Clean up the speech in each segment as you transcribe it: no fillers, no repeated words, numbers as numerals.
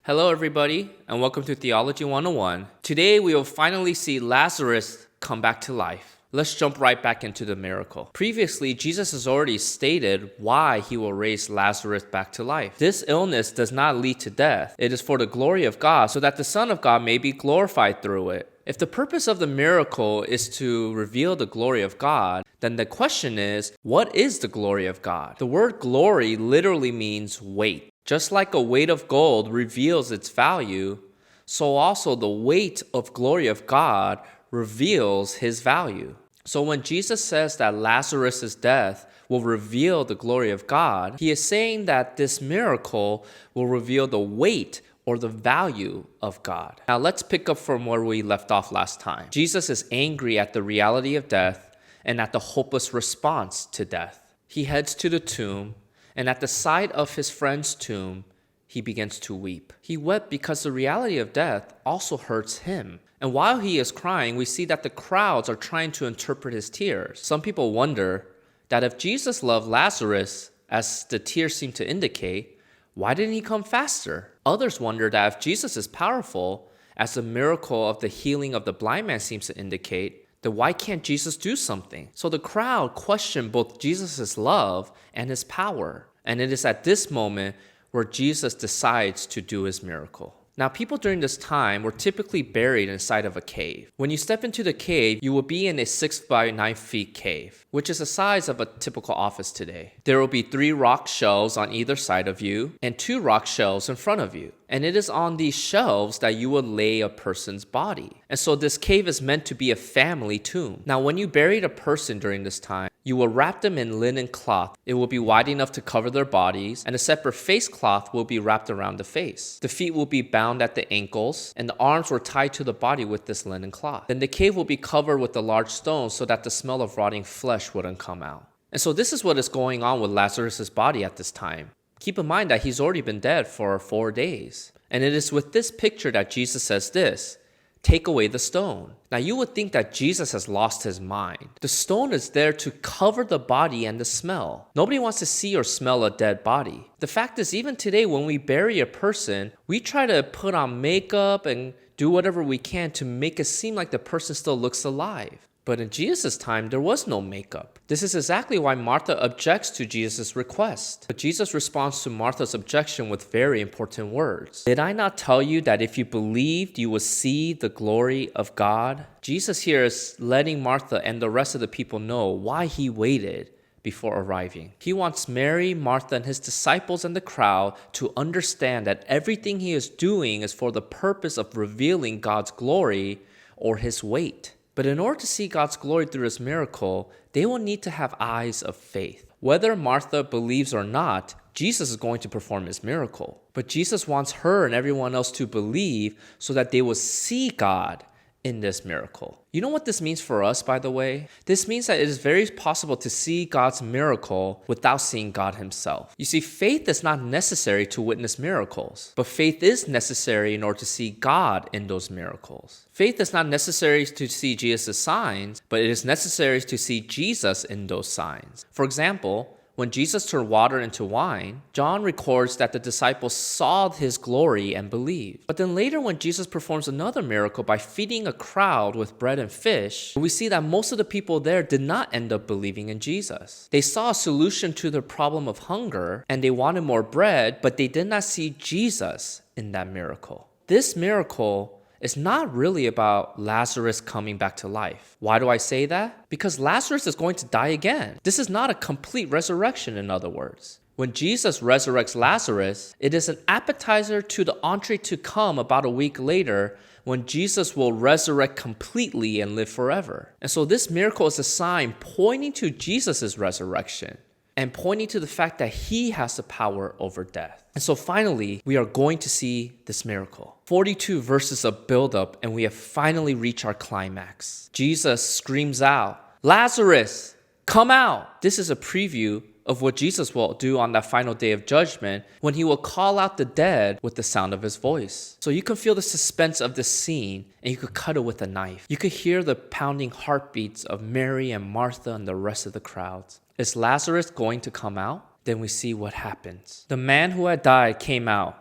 Hello, everybody, and welcome to Theology 101. Today, we will finally see Lazarus come back to life. Let's jump right back into the miracle. Previously, Jesus has already stated why he will raise Lazarus back to life. This illness does not lead to death. It is for the glory of God, so that the Son of God may be glorified through it. If the purpose of the miracle is to reveal the glory of God, then the question is, what is the glory of God? The word glory literally means weight. Just like a weight of gold reveals its value, so also the weight of glory of God reveals his value. So when Jesus says that Lazarus' death will reveal the glory of God, he is saying that this miracle will reveal the weight or the value of God. Now let's pick up from where we left off last time. Jesus is angry at the reality of death and at the hopeless response to death. He heads to the tomb, and at the sight of his friend's tomb, he begins to weep. He wept because the reality of death also hurts him. And while he is crying, we see that the crowds are trying to interpret his tears. Some people wonder that if Jesus loved Lazarus, as the tears seem to indicate, why didn't he come faster? Others wonder that if Jesus is powerful, as the miracle of the healing of the blind man seems to indicate, then why can't Jesus do something? So the crowd questioned both Jesus' love and his power. And it is at this moment where Jesus decides to do his miracle. Now, people during this time were typically buried inside of a cave. When you step into the cave, you will be in a 6 by 9 feet cave, which is the size of a typical office today. There will be 3 rock shelves on either side of you and 2 rock shelves in front of you. And it is on these shelves that you will lay a person's body. And so this cave is meant to be a family tomb. Now, when you buried a person during this time, you will wrap them in linen cloth. It will be wide enough to cover their bodies, and a separate face cloth will be wrapped around the face. The feet will be bound at the ankles, and the arms were tied to the body with this linen cloth. Then the cave will be covered with a large stone so that the smell of rotting flesh wouldn't come out. And so this is what is going on with Lazarus' body at this time. Keep in mind that he's already been dead for 4 days. And it is with this picture that Jesus says this: take away the stone. Now you would think that Jesus has lost his mind. The stone is there to cover the body and the smell. Nobody wants to see or smell a dead body. The fact is, even today when we bury a person, we try to put on makeup and do whatever we can to make it seem like the person still looks alive. But in Jesus' time, there was no makeup. This is exactly why Martha objects to Jesus' request. But Jesus responds to Martha's objection with very important words. Did I not tell you that if you believed, you would see the glory of God? Jesus here is letting Martha and the rest of the people know why he waited before arriving. He wants Mary, Martha, and his disciples and the crowd to understand that everything he is doing is for the purpose of revealing God's glory or his weight. But in order to see God's glory through his miracle, they will need to have eyes of faith. Whether Martha believes or not, Jesus is going to perform his miracle. But Jesus wants her and everyone else to believe so that they will see God in this miracle. You know what this means for us, by the way? This means that it is very possible to see God's miracle without seeing God himself. You see, faith is not necessary to witness miracles, but faith is necessary in order to see God in those miracles. Faith is not necessary to see Jesus' signs, but it is necessary to see Jesus in those signs. For example, when Jesus turned water into wine, John records that the disciples saw his glory and believed. But then later when Jesus performs another miracle by feeding a crowd with bread and fish, we see that most of the people there did not end up believing in Jesus. They saw a solution to their problem of hunger and they wanted more bread, but they did not see Jesus in that miracle. This miracle is not really about Lazarus coming back to life. Why do I say that? Because Lazarus is going to die again. This is not a complete resurrection, in other words. When Jesus resurrects Lazarus, it is an appetizer to the entree to come about a week later when Jesus will resurrect completely and live forever. And so this miracle is a sign pointing to Jesus' resurrection and pointing to the fact that he has the power over death. And so finally, we are going to see this miracle. 42 verses of buildup, and we have finally reached our climax. Jesus screams out, "Lazarus, come out!" This is a preview of what Jesus will do on that final day of judgment when he will call out the dead with the sound of his voice. So you can feel the suspense of this scene and you could cut it with a knife. You could hear the pounding heartbeats of Mary and Martha and the rest of the crowds. Is Lazarus going to come out? Then we see what happens. The man who had died came out.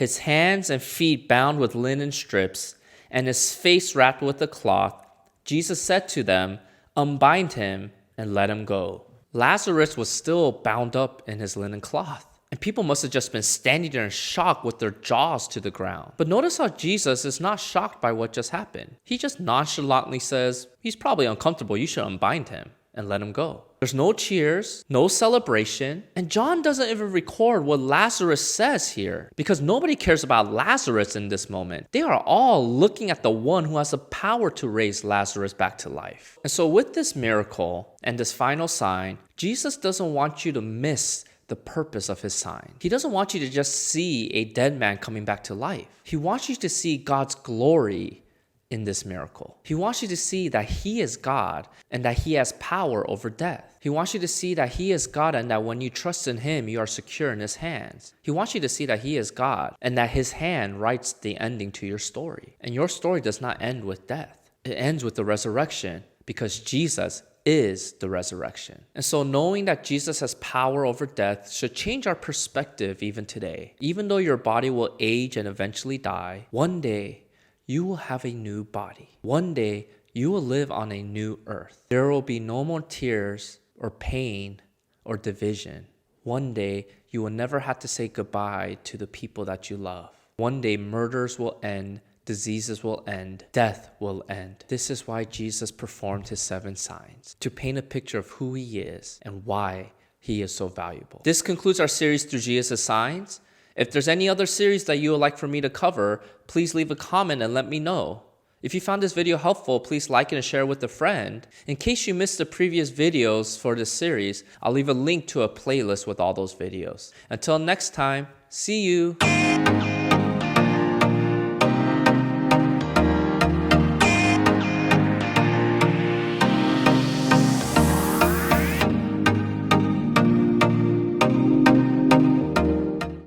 his hands and feet bound with linen strips, and his face wrapped with a cloth, Jesus said to them, "Unbind him and let him go." Lazarus was still bound up in his linen cloth, and people must have just been standing there in shock with their jaws to the ground. But notice how Jesus is not shocked by what just happened. He just nonchalantly says, "He's probably uncomfortable. You should unbind him and let him go." There's no cheers, no celebration, and John doesn't even record what Lazarus says here because nobody cares about Lazarus in this moment. They are all looking at the one who has the power to raise Lazarus back to life. And so with this miracle and this final sign, Jesus doesn't want you to miss the purpose of his sign. He doesn't want you to just see a dead man coming back to life. He wants you to see God's glory in this miracle. He wants you to see that he is God and that he has power over death. He wants you to see that he is God and that when you trust in him, you are secure in his hands. He wants you to see that he is God and that his hand writes the ending to your story. And your story does not end with death. It ends with the resurrection because Jesus is the resurrection. And so knowing that Jesus has power over death should change our perspective even today. Even though your body will age and eventually die, one day you will have a new body. One day, you will live on a new earth. There will be no more tears or pain or division. One day, you will never have to say goodbye to the people that you love. One day, murders will end, diseases will end, death will end. This is why Jesus performed his 7 signs, to paint a picture of who he is and why he is so valuable. This concludes our series through Jesus' signs. If there's any other series that you would like for me to cover, please leave a comment and let me know. If you found this video helpful, please like it and share it with a friend. In case you missed the previous videos for this series, I'll leave a link to a playlist with all those videos. Until next time, see you.